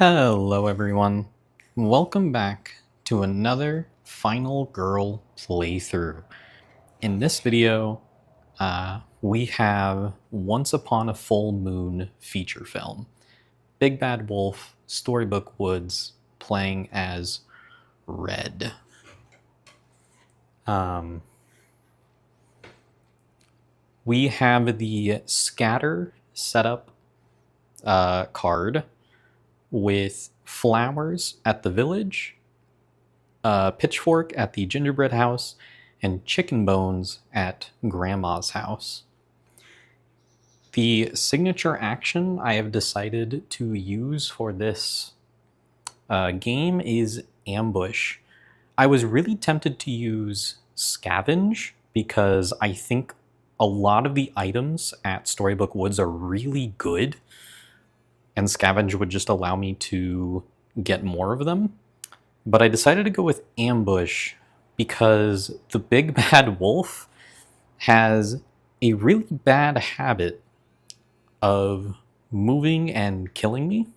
Hello everyone, welcome back to another Final Girl playthrough. In this video, we have Once Upon a Full Moon feature film. Big Bad Wolf, Storybook Woods, playing as Red. We have the scatter setup card with flowers at the village, pitchfork at the gingerbread house, and chicken bones at grandma's house. The signature action I have decided to use for this game is ambush. I was really tempted to use scavenge because I think a lot of the items at Storybook Woods are really good, and scavenge would just allow me to get more of them. But I decided to go with ambush because the big bad wolf has a really bad habit of moving and killing me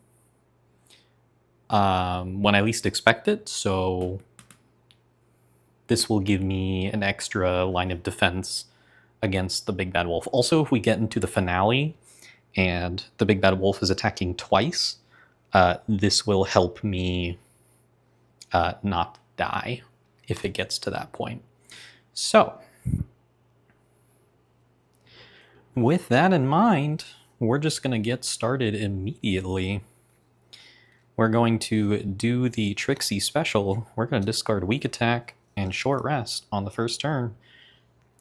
when I least expect it, so this will give me an extra line of defense against the big bad wolf. Also, if we get into the finale and the big bad wolf is attacking twice, this will help me not die if it gets to that point. So, with that in mind, we're just going to get started immediately. We're going to do the Trixie special. We're going to discard weak attack and short rest on the first turn,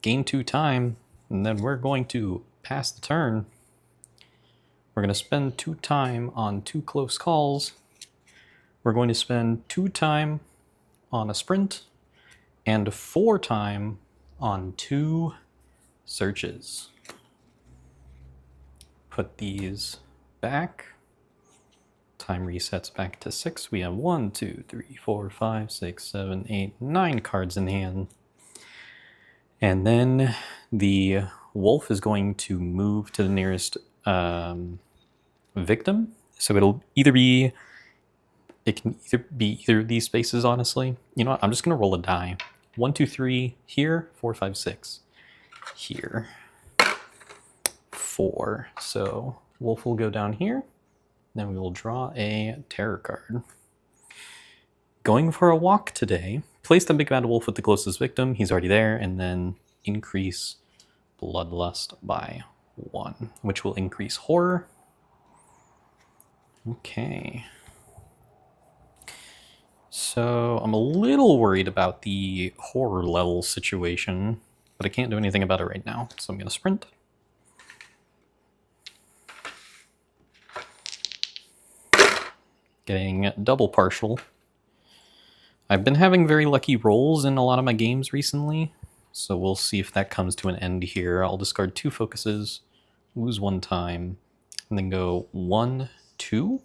gain 2 time, and then we're going to pass the turn. We're going to spend 2 time on 2 close calls. We're going to spend 2 time on a sprint and 4 time on 2 searches. Put these back. Time resets back to 6. We have 1, 2, 3, 4, 5, 6, 7, 8, 9 cards in hand. And then the wolf is going to move to the nearest victim. So it'll either be, it can either be either of these spaces, honestly. You know what? I'm just going to roll a die. 1, 2, 3 here, 4, 5, 6 here. 4. So wolf will go down here. Then we will draw a terror card. Going for a walk today. Place the big bad wolf with the closest victim. He's already there. And then increase bloodlust by 1, which will increase horror. Okay. So I'm a little worried about the horror level situation, but I can't do anything about it right now. So I'm going to sprint. Getting double partial. I've been having very lucky rolls in a lot of my games recently, so we'll see if that comes to an end here. I'll discard 2 focuses, lose 1 time, and then go 1, 2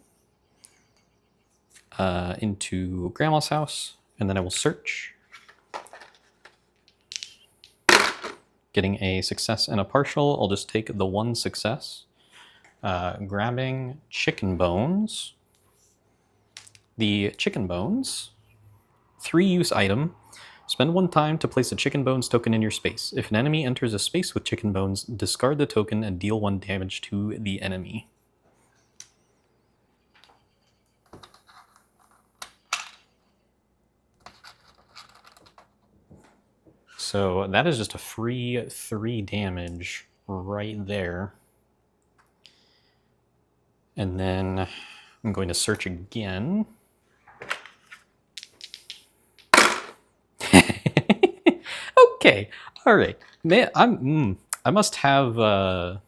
into grandma's house, and then I will search. Getting a success and a partial, I'll just take the 1 success. Grabbing chicken bones. The chicken bones, 3-use item. Spend 1 time to place a chicken bones token in your space. If an enemy enters a space with chicken bones, discard the token and deal 1 damage to the enemy. So that is just a free 3 damage right there. And then I'm going to search again. Okay, all right. Man, I must have I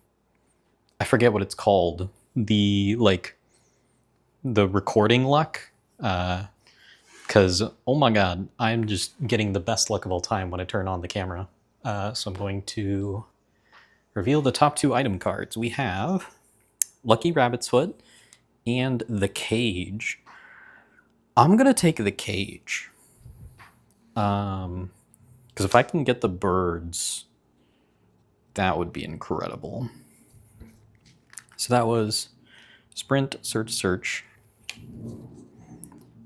forget what it's called. The recording luck. Because oh my god, I'm just getting the best luck of all time when I turn on the camera. So I'm going to reveal the top 2 item cards. We have Lucky Rabbit's Foot and the Cage. I'm gonna take the Cage. Because if I can get the birds, that would be incredible. So that was sprint, search, search.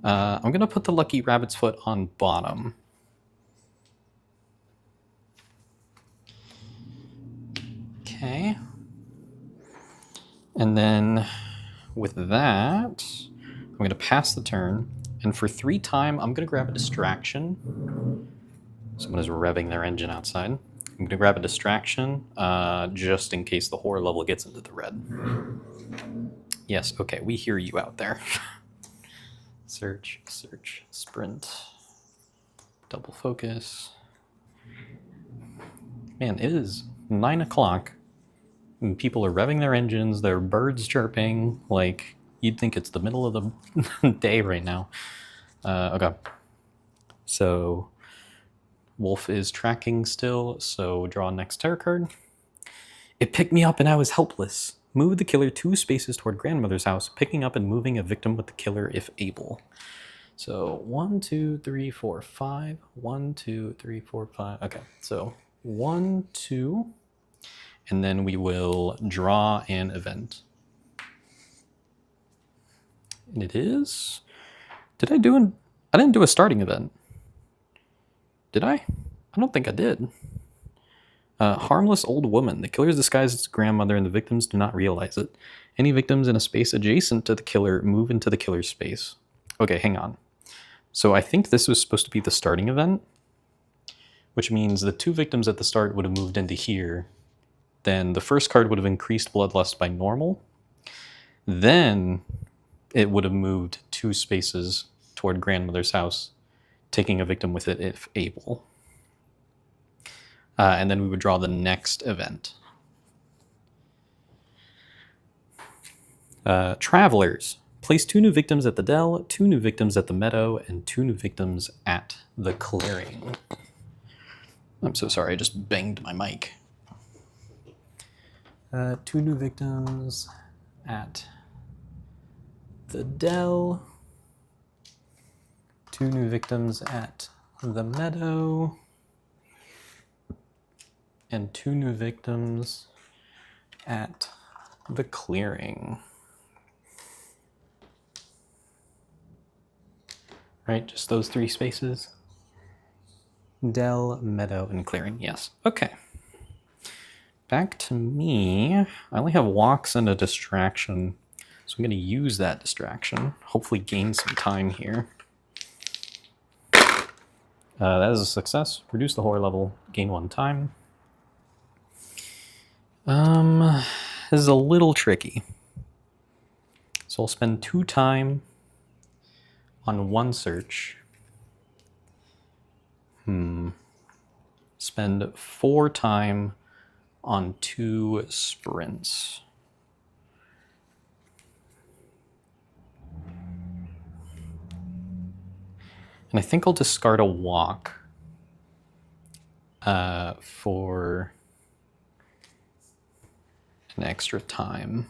I'm gonna put the lucky rabbit's foot on bottom. Okay. And then with that, I'm gonna pass the turn. And for 3 time, I'm gonna grab a distraction. Someone is revving their engine outside. I'm gonna grab a distraction just in case the horror level gets into the red. Yes, okay, we hear you out there. Search, search, sprint, double focus. Man, it is 9 o'clock. And people are revving their engines, there are birds chirping. Like, you'd think it's the middle of the day right now. Okay. So, Wolf is tracking still, so draw next tarot card. It picked me up and I was helpless. Move the killer 2 spaces toward grandmother's house, picking up and moving a victim with the killer if able. So 1, 2, 3, 4, 5. 1, 2, 3, 4, 5. Okay, so 1, 2, and then we will draw an event. And it is. I didn't do a starting event. Did I? I don't think I did. Harmless old woman. The killer is disguised as grandmother and the victims do not realize it. Any victims in a space adjacent to the killer move into the killer's space. Okay, hang on. So I think this was supposed to be the starting event, which means the 2 victims at the start would have moved into here. Then the first card would have increased bloodlust by normal. Then it would have moved 2 spaces toward grandmother's house, taking a victim with it if able. And then we would draw the next event. Travelers. Place 2 new victims at the dell, 2 new victims at the meadow, and 2 new victims at the clearing. I'm so sorry, I just banged my mic. 2 new victims at the dell, 2 new victims at the meadow, and 2 new victims at the clearing. Right, just those 3 spaces. Dell, meadow, and clearing, yes. Okay. Back to me. I only have walks and a distraction, so I'm going to use that distraction. Hopefully gain some time here. That is a success. Reduce the horror level, gain 1 time. This is a little tricky. So I'll spend 2 time on 1 search. Spend 4 time on 2 sprints. And I think I'll discard a walk for an extra time,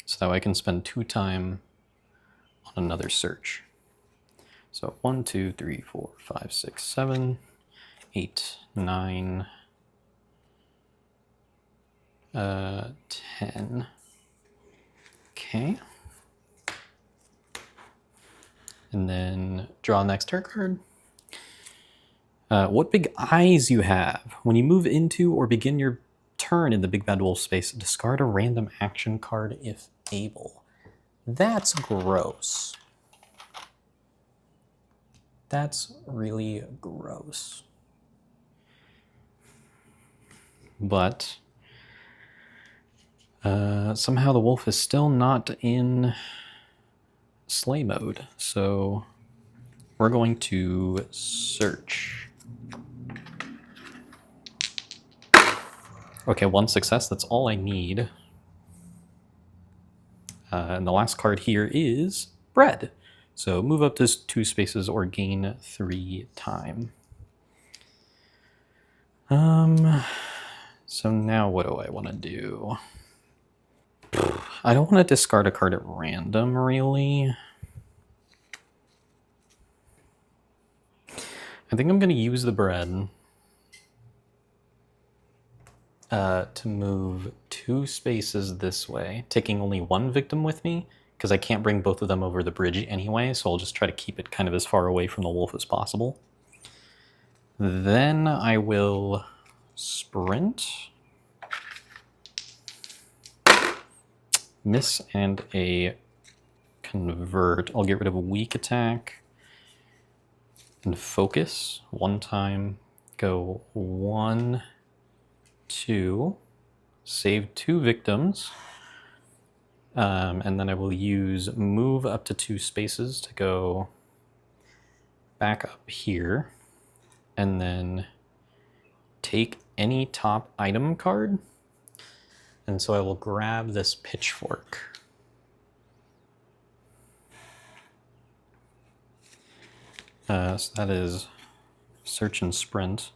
so that way I can spend 2 time on another search. So 1, 2, 3, 4, 5, 6, 7, 8, 9, 10. Okay. And then draw next tarot card. What big eyes you have. When you move into or begin your turn in the Big Bad Wolf space, discard a random action card if able. That's gross. That's really gross. But somehow the wolf is still not in slay mode, so we're going to search. Okay, 1 success, that's all I need. And the last card here is bread. So move up to 2 spaces or gain 3 time. So now what do I want to do? I don't want to discard a card at random, really. I think I'm going to use the bread to move 2 spaces this way, taking only 1 victim with me, because I can't bring both of them over the bridge anyway, so I'll just try to keep it kind of as far away from the wolf as possible. Then I will sprint, miss, and a convert. I'll get rid of a weak attack and focus one time. Go 1, 2, save 2 victims. And then I will use move up to 2 spaces to go back up here, and then take any top item card. And so I will grab this pitchfork. So that is search and sprint.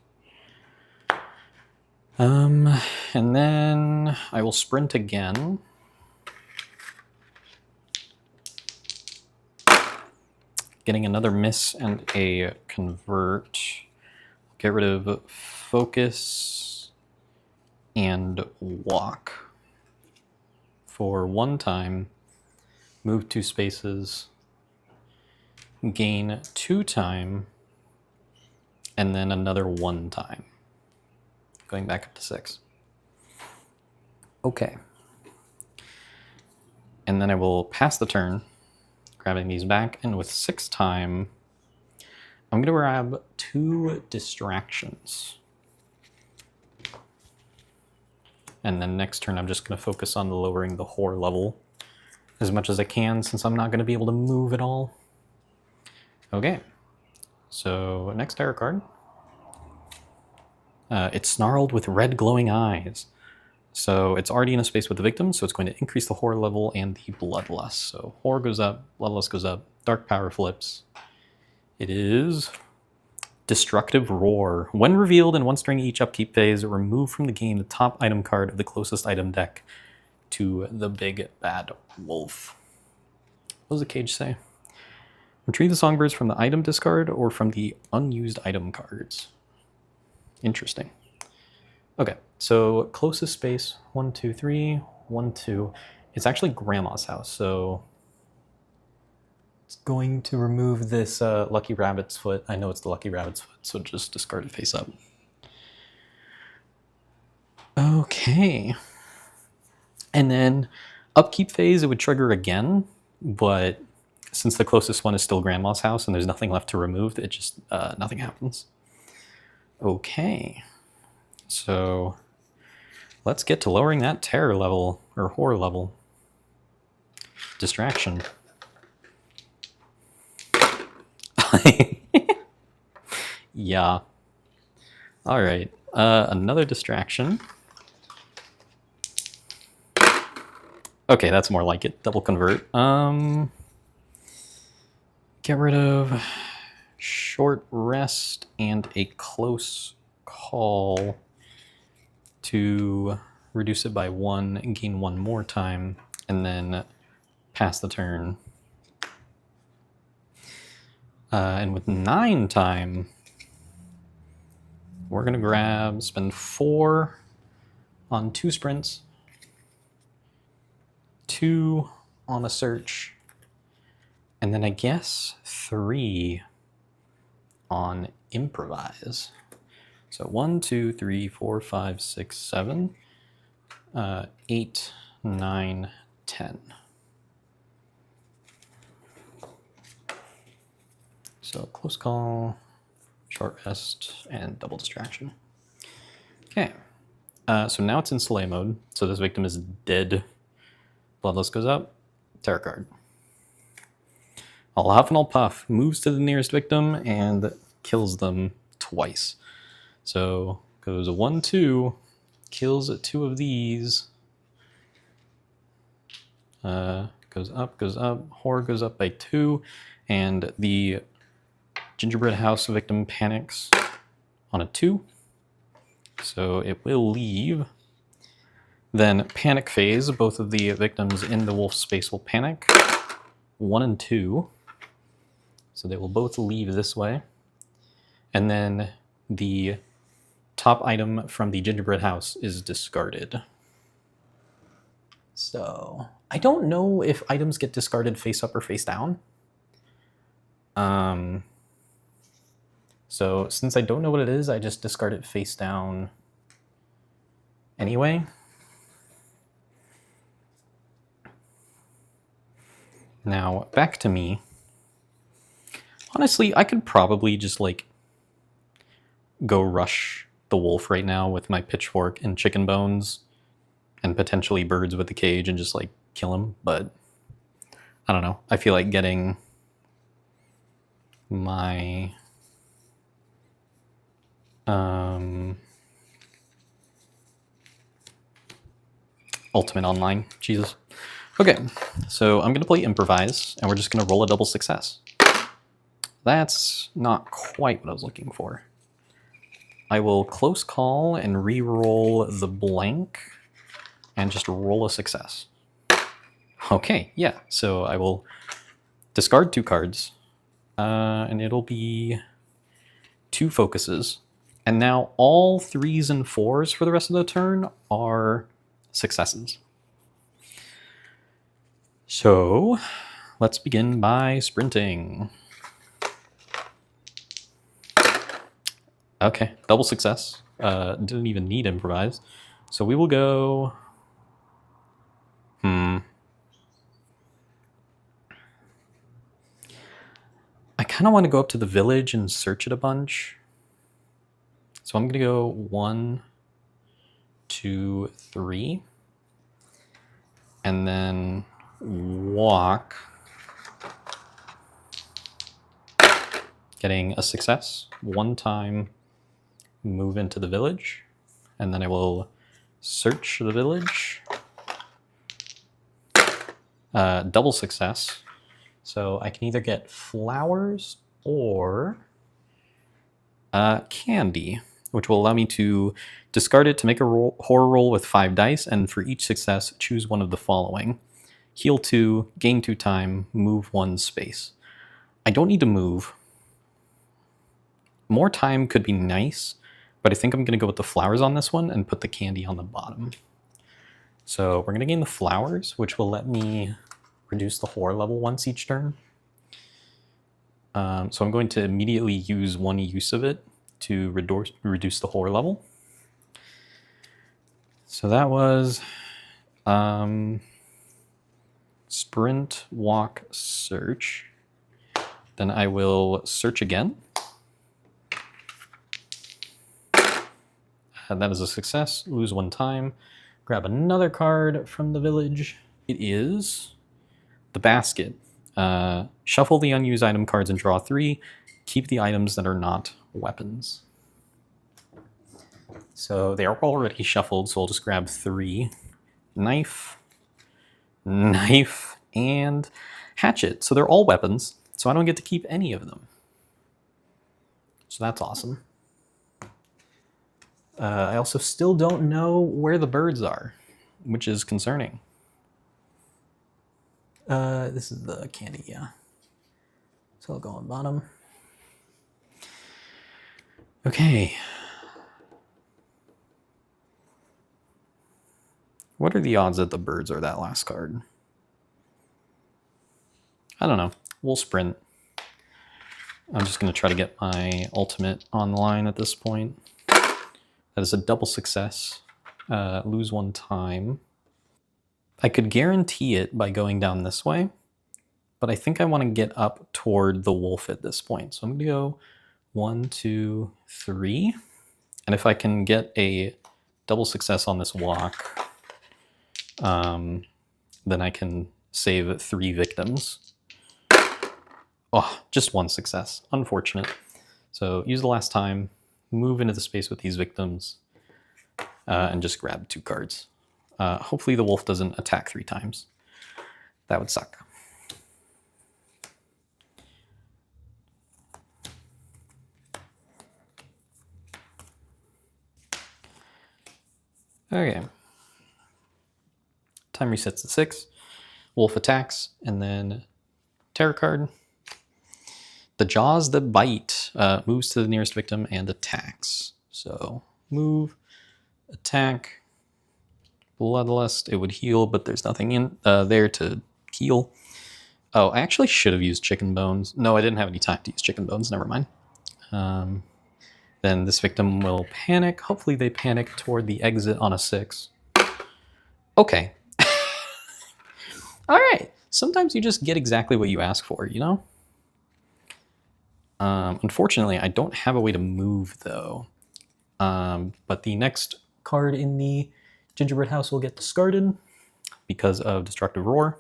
And then I will sprint again. Getting another miss and a convert. Get rid of focus and walk. For 1 time, move 2 spaces, gain 2 time, and then another 1 time. Going back up to 6. Okay. And then I will pass the turn, grabbing these back, and with 6 time, I'm going to grab 2 distractions. And then next turn, I'm just going to focus on lowering the horror level as much as I can, since I'm not going to be able to move at all. Okay, so next tarot card. It's snarled with red glowing eyes. So it's already in a space with the victim, so it's going to increase the horror level and the bloodlust. So horror goes up, bloodlust goes up, dark power flips. It is Destructive Roar. When revealed in once during each upkeep phase, remove from the game the top item card of the closest item deck to the big bad wolf. What does the cage say? Retrieve the songbirds from the item discard or from the unused item cards. Interesting. Okay, so closest space, 1, 2, 3, 1, 2. It's actually Grandma's house, so it's going to remove this Lucky Rabbit's foot. I know it's the Lucky Rabbit's foot, so just discard it face up. Okay. And then upkeep phase, it would trigger again, but since the closest one is still Grandma's house and there's nothing left to remove, it just, nothing happens. Okay. So let's get to lowering that terror level, or horror level. Distraction. Yeah. All right. Another distraction. Okay, that's more like it. Double convert. Get rid of short rest and a close call to reduce it by 1 and gain 1 more time, and then pass the turn. And with 9 time, we're going to spend 4 on 2 sprints, 2 on a search, and then I guess 3 on improvise. So 1, 2, 3, 4, 5, 6, 7, 8, 9, 10. So close call, short rest, and double distraction. Okay, so now it's in Soleil mode, so this victim is dead. Bloodlust goes up, tarot card. I'll huff and I'll puff, moves to the nearest victim and kills them twice. So goes 1, 2, kills 2 of these. Goes up, horror goes up by 2, and the gingerbread house victim panics on a 2. So it will leave. Then panic phase, both of the victims in the wolf space will panic. 1 and 2. So they will both leave this way. And then the top item from the gingerbread house is discarded. So I don't know if items get discarded face up or face down. So since I don't know what it is, I just discard it face down anyway. Now, back to me. Honestly, I could probably just, like, go rush the wolf right now with my pitchfork and chicken bones and potentially birds with the cage and just, like, kill him, but I don't know. I feel like getting my ultimate online. Jesus. Okay, so I'm gonna play improvise, and we're just gonna roll a double success. That's not quite what I was looking for. I will close call and re-roll the blank and just roll a success. Okay, yeah, so I will discard 2 cards, and it'll be 2 focuses. And now all 3s and 4s for the rest of the turn are successes. So let's begin by sprinting. Okay, double success. Didn't even need improvise. So we will go... I kind of want to go up to the village and search it a bunch. So I'm going to go 1, 2, 3. And then walk. Getting a success. 1 time, move into the village. And then I will search the village. Double success. So I can either get flowers or candy, which will allow me to discard it to make a horror roll with 5 dice, and for each success, choose one of the following. Heal 2, gain 2 time, move 1 space. I don't need to move. More time could be nice, but I think I'm going to go with the flowers on this one and put the candy on the bottom. So we're going to gain the flowers, which will let me reduce the horror level once each turn. So I'm going to immediately use 1 use of it to reduce the horror level. So that was sprint, walk, search. Then I will search again. That is a success. Lose 1 time. Grab another card from the village. It is the basket. Shuffle the unused item cards and draw 3. Keep the items that are not weapons. So they are already shuffled, so I'll just grab 3. Knife, knife, and hatchet. So they're all weapons, so I don't get to keep any of them. So that's awesome. I also still don't know where the birds are, which is concerning. This is the candy, yeah. So I'll go on bottom. Okay. What are the odds that the birds are that last card? I don't know. We'll sprint. I'm just going to try to get my ultimate online at this point. That is a double success. Lose 1 time. I could guarantee it by going down this way, but I think I want to get up toward the wolf at this point. So I'm going to go 1, 2, 3. And if I can get a double success on this walk, then I can save 3 victims. Oh, just 1 success. Unfortunate. So use the last time, move into the space with these victims, and just grab 2 cards. Hopefully the wolf doesn't attack 3 times. That would suck. Okay. Time resets to 6. Wolf attacks, and then terror card. The Jaws That Bite moves to the nearest victim and attacks. So move, attack, Bloodlust, it would heal, but there's nothing in there to heal. Oh, I actually should have used chicken bones. No, I didn't have any time to use chicken bones. Never mind. Then this victim will panic. Hopefully they panic toward the exit on a 6. Okay. All right. Sometimes you just get exactly what you ask for, you know? Unfortunately, I don't have a way to move, though. But the next card in the Gingerbread House will get discarded because of Destructive Roar.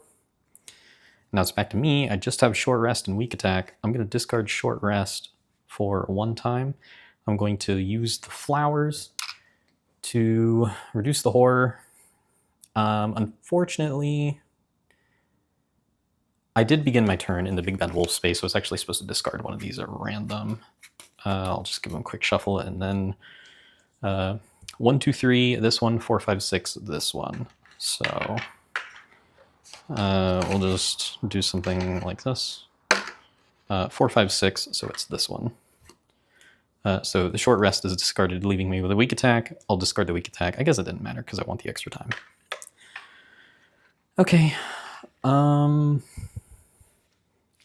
Now it's back to me. I just have Short Rest and Weak Attack. I'm going to discard Short Rest for 1 time. I'm going to use the flowers to reduce the horror. Unfortunately, I did begin my turn in the Big Bad Wolf space, so I was actually supposed to discard one of these at random. I'll just give them a quick shuffle, and then 1, 2, 3, this one, 4, 5, 6, this one. So we'll just do something like this. 4, 5, 6, so it's this one. So the Short Rest is discarded, leaving me with a Weak Attack. I'll discard the Weak Attack. I guess it didn't matter because I want the extra time. Okay.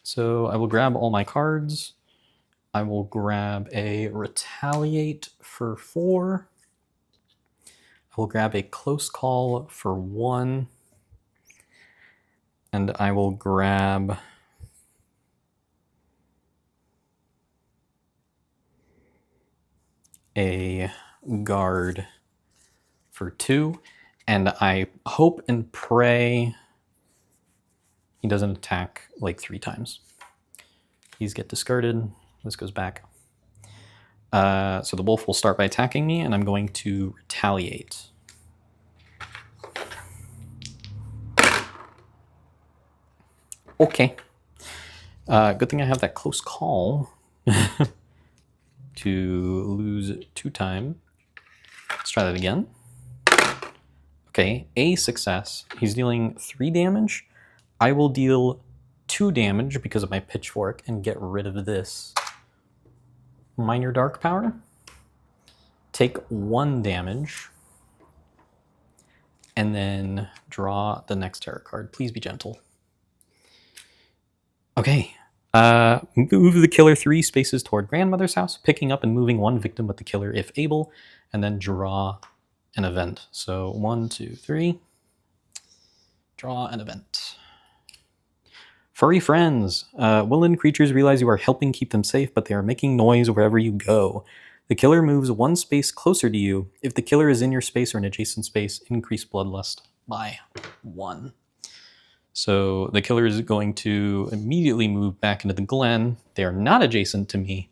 So I will grab all my cards. I will grab a Retaliate for 4. I will grab a Close Call for 1. And I will grab a Guard for 2. And I hope and pray he doesn't attack like 3 times. These get discarded. This goes back. So the wolf will start by attacking me, and I'm going to retaliate. Okay. Good thing I have that close call to lose 2 times. Let's try that again. Okay, a success. He's dealing 3 damage. I will deal 2 damage because of my pitchfork and get rid of this minor dark power. Take 1 damage. And then draw the next tarot card. Please be gentle. Okay. Move the killer 3 spaces toward grandmother's house, picking up and moving 1 victim with the killer if able, and then draw an event. So 1, 2, 3. Draw an event. Furry friends. Woodland creatures realize you are helping keep them safe, but they are making noise wherever you go. The killer moves 1 space closer to you. If the killer is in your space or an adjacent space, increase bloodlust by 1. So the killer is going to immediately move back into the glen. They are not adjacent to me,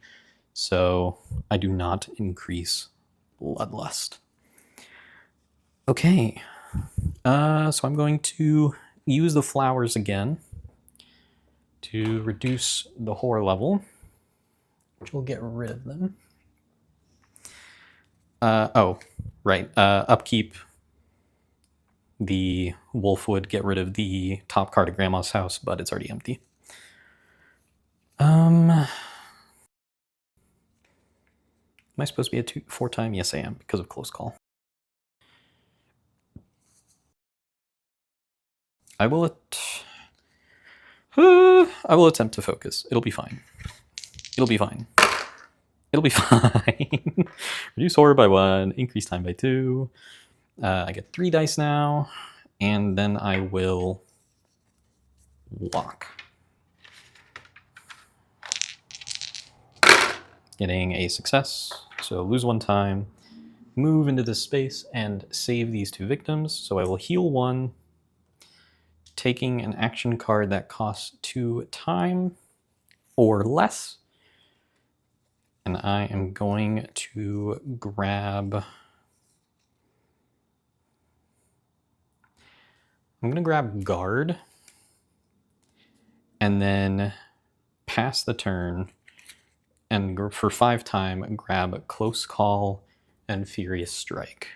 so I do not increase bloodlust. Okay, so I'm going to use the flowers again to reduce the horror level, which will get rid of them. Oh, right. Upkeep. The wolf would get rid of the top card of Grandma's house, but it's already empty. Am I supposed to be a 4 time? Yes, I am, because of close call. I will attempt to focus. It'll be fine. It'll be fine. It'll be fine. Reduce horror by 1, increase time by 2. I get 3 dice now, and then I will walk. Getting a success, so lose 1 time, move into this space, and save these 2 victims. So I will heal 1, taking an action card that costs 2 time or less. And I am going to grab... I'm going to grab Guard, and then pass the turn, and for 5 time, grab Close Call and Furious Strike.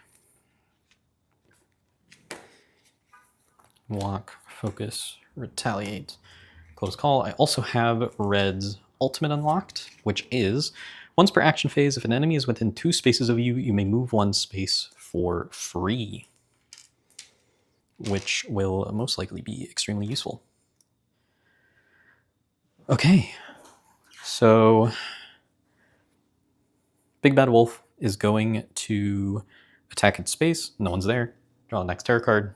Walk, focus, retaliate, Close Call. I also have Red's ultimate unlocked, which is, once per action phase, if an enemy is within 2 spaces of you, you may move 1 space for free. which will most likely be extremely useful. Okay, so Big Bad Wolf is going to attack its space. No one's there. Draw the next terror card.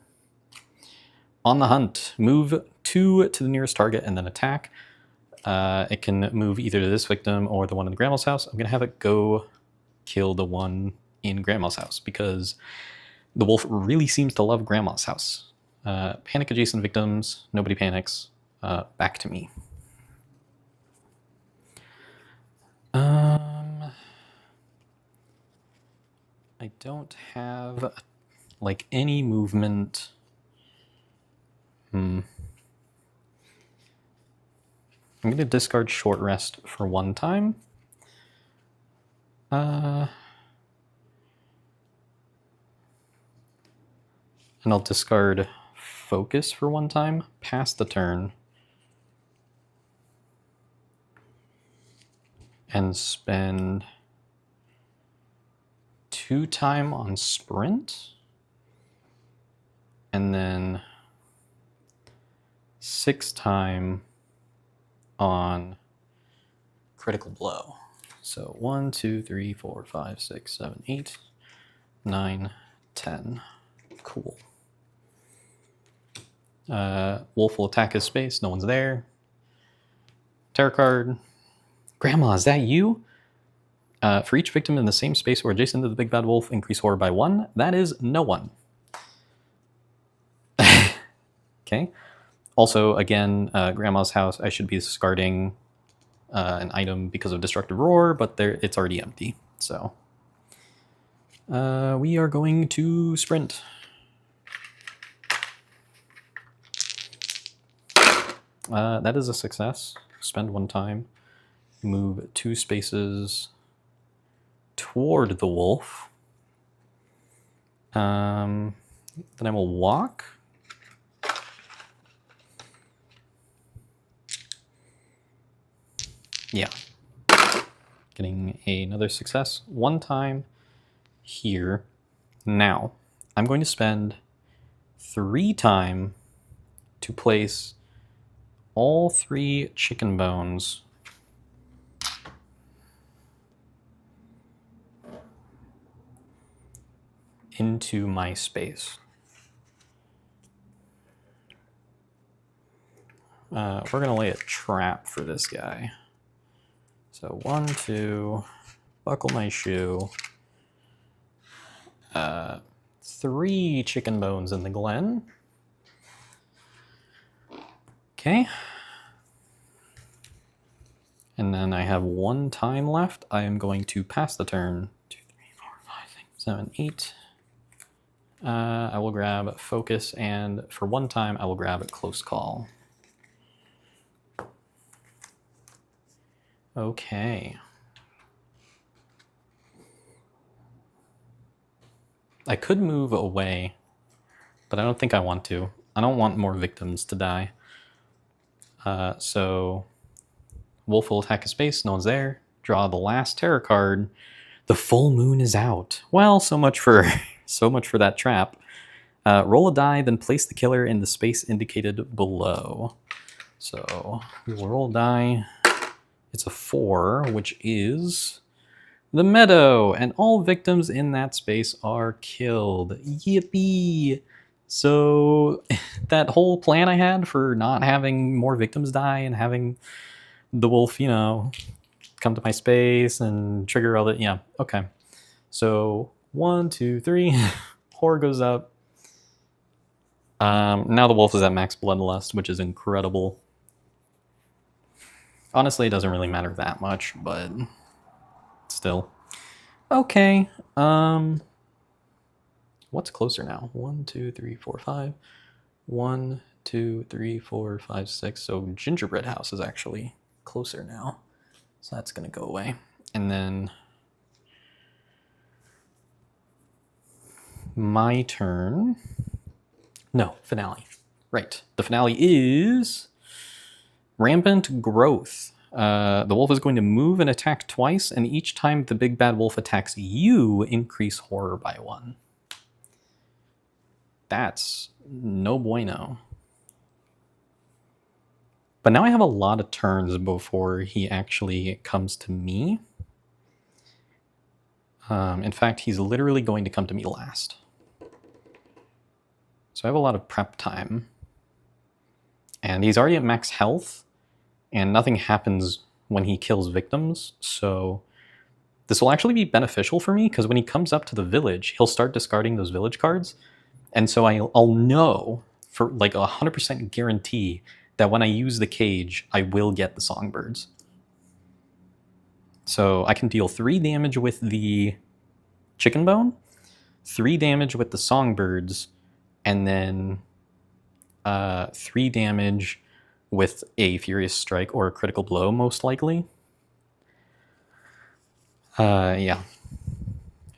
On the hunt, move 2 to the nearest target and then attack. It can move either to this victim or the one in the grandma's house. I'm going to have it go kill the one in grandma's house because the wolf really seems to love grandma's house. Panic adjacent victims. Nobody panics. Back to me. I don't have like any movement. I'm going to discard short rest for one time. And I'll discard focus for one time, pass the turn, and spend 2 time on sprint, and then 6 time on critical blow. So 1, 2, 3, 4, 5, 6, 7, 8, 9, 10. Cool. Wolf will attack his space. No one's there. Terror card. Grandma, is that you? For each victim in the same space or adjacent to the Big Bad Wolf, increase horror by 1. That is no one. Okay. Also, again, Grandma's house, I should be discarding an item because of Destructive Roar, but it's already empty. So we are going to sprint. That is a success. Spend 1 time. Move 2 spaces toward the wolf. Then I will walk. Yeah. Getting another success. 1 time here. Now, I'm going to spend 3 time to place all 3 chicken bones into my space. We're going to lay a trap for this guy. So 1, 2, buckle my shoe. 3 chicken bones in the glen. Okay. And then I have 1 time left. I am going to pass the turn. 2, 3, 4, 5, 6, 7, 8. I will grab focus, and for 1 time, I will grab a close call. Okay. I could move away, but I don't think I want to. I don't want more victims to die. So Wolf will attack his space. No one's there. Draw the last terror card. The full moon is out. Well, so much for that trap. Roll a die, then place the killer in the space indicated below. So we will roll a die. It's a 4, which is the meadow, and all victims in that space are killed. Yippee! So that whole plan I had for not having more victims die and having the wolf, you know, come to my space and trigger all that, yeah, okay. So 1, 2, 3, horror goes up. Now the wolf is at max bloodlust, which is incredible. Honestly, it doesn't really matter that much, but still. Okay. What's closer now? 1, 2, 3, 4, 5. 1, 2, 3, 4, 5, 6. So Gingerbread House is actually closer now. So that's going to go away. And then my turn. No, finale. Right. The finale is Rampant Growth. The wolf is going to move and attack twice, and each time the big bad wolf attacks you, increase horror by 1. That's no bueno. But now I have a lot of turns before he actually comes to me. In fact, he's literally going to come to me last. So I have a lot of prep time. And he's already at max health, and nothing happens when he kills victims, so this will actually be beneficial for me, because when he comes up to the village, he'll start discarding those village cards, and so I'll know for like 100% guarantee that when I use the cage, I will get the songbirds. So I can deal 3 damage with the chicken bone, 3 damage with the songbirds, and then 3 damage with a Furious Strike or a Critical Blow, most likely. Yeah.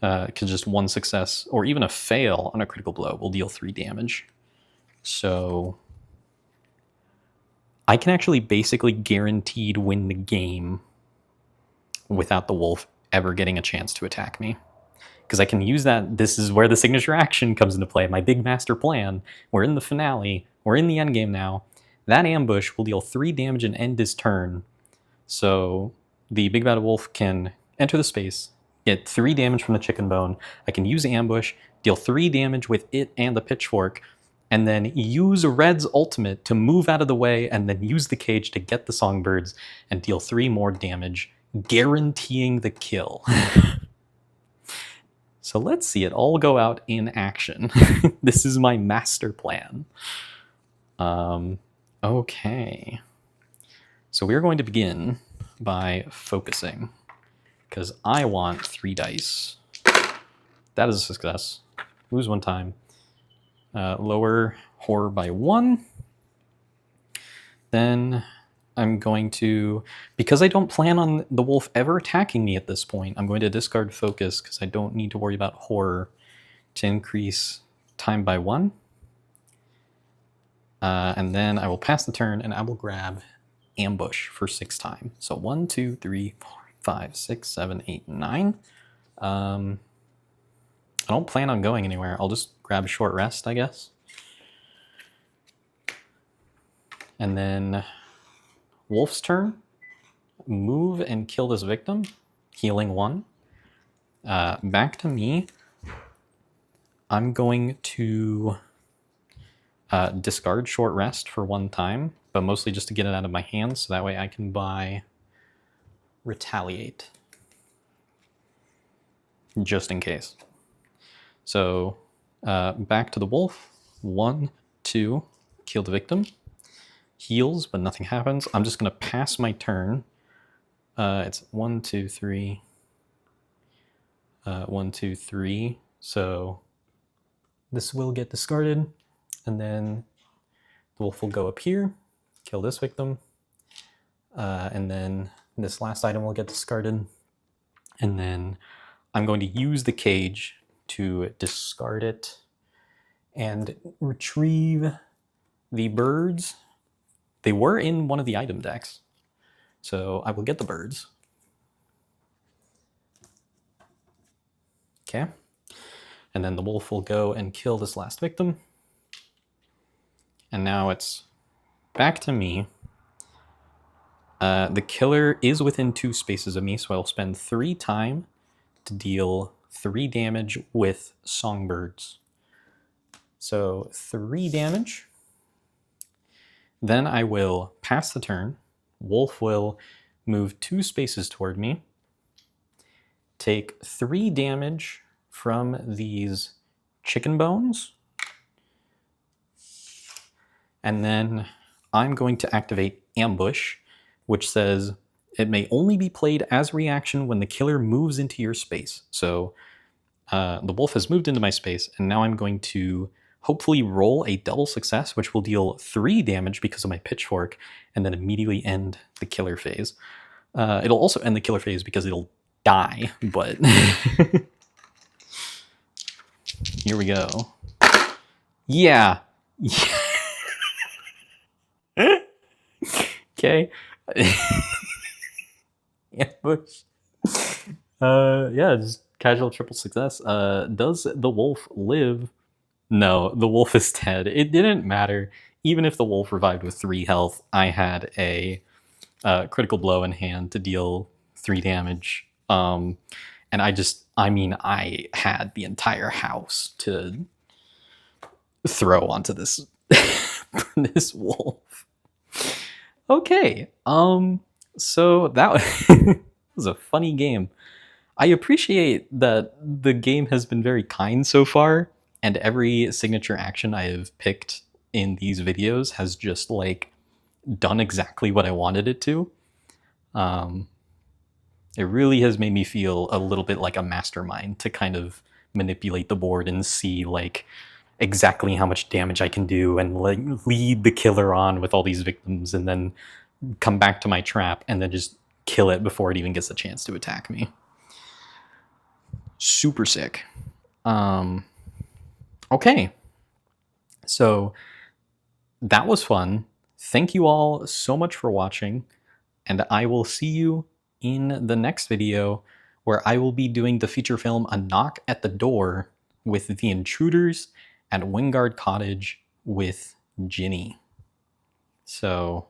Because just 1 success, or even a fail on a Critical Blow, will deal 3 damage. So I can actually basically guaranteed win the game without the wolf ever getting a chance to attack me. Because I can use that. This is where the signature action comes into play. My big master plan. We're in the finale. We're in the end game now. That ambush will deal 3 damage and end his turn. So the big bad wolf can enter the space, get 3 damage from the chicken bone. I can use ambush, deal 3 damage with it and the pitchfork, and then use Red's ultimate to move out of the way, and then use the cage to get the songbirds and deal 3 more damage, guaranteeing the kill. So let's see it all go out in action. This is my master plan. Okay. So we're going to begin by focusing, because I want 3 dice. That is a success. Lose 1 time. Lower horror by 1. Then I'm going to, because I don't plan on the wolf ever attacking me at this point, I'm going to discard focus because I don't need to worry about horror to increase time by 1. And then I will pass the turn and I will grab ambush for 6 time. So 1, 2, 3, 4, 5, 6, 7, 8, 9. I don't plan on going anywhere. I'll just grab a short rest, I guess. And then wolf's turn. Move and kill this victim. Healing 1. Back to me. I'm going to discard short rest for 1 time, but mostly just to get it out of my hands, so that way I can buy retaliate, just in case. So back to the wolf. 1, 2, kill the victim. Heals, but nothing happens. I'm just going to pass my turn. It's 1, 2, 3. 1, 2, 3. So this will get discarded, and then the wolf will go up here, kill this victim, and then this last item will get discarded, and then I'm going to use the cage to discard it and retrieve the birds. They were in one of the item decks, so I will get the birds. Okay, and then the wolf will go and kill this last victim. And now it's back to me. The killer is within 2 spaces of me, so I'll spend 3 time to deal 3 damage with songbirds. So 3 damage. Then I will pass the turn. Wolf will move 2 spaces toward me, take 3 damage from these chicken bones, and then I'm going to activate ambush, which says it may only be played as reaction when the killer moves into your space. So the wolf has moved into my space, and now I'm going to hopefully roll a double success, which will deal 3 damage because of my pitchfork, and then immediately end the killer phase. It'll also end the killer phase because it'll die, but here we go. Yeah. Okay. Ambush. Yeah, just casual triple success. Does the wolf live No, the wolf is dead. It didn't matter. Even if the wolf revived with 3 health, I had a critical blow in hand to deal 3 damage. And I had the entire house to throw onto this this wolf. Okay, so that was a funny game. I appreciate that the game has been very kind so far, and every signature action I have picked in these videos has just like done exactly what I wanted it to. Um, it really has made me feel a little bit like a mastermind to kind of manipulate the board and see like exactly how much damage I can do and like lead the killer on with all these victims and then come back to my trap and then just kill it before it even gets a chance to attack me. Super sick. Um, okay, so that was fun. Thank you all so much for watching, and I will see you in the next video where I will be doing the feature film A Knock at the Door with The Intruders at Wingard Cottage with Ginny. So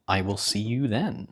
I will see you then.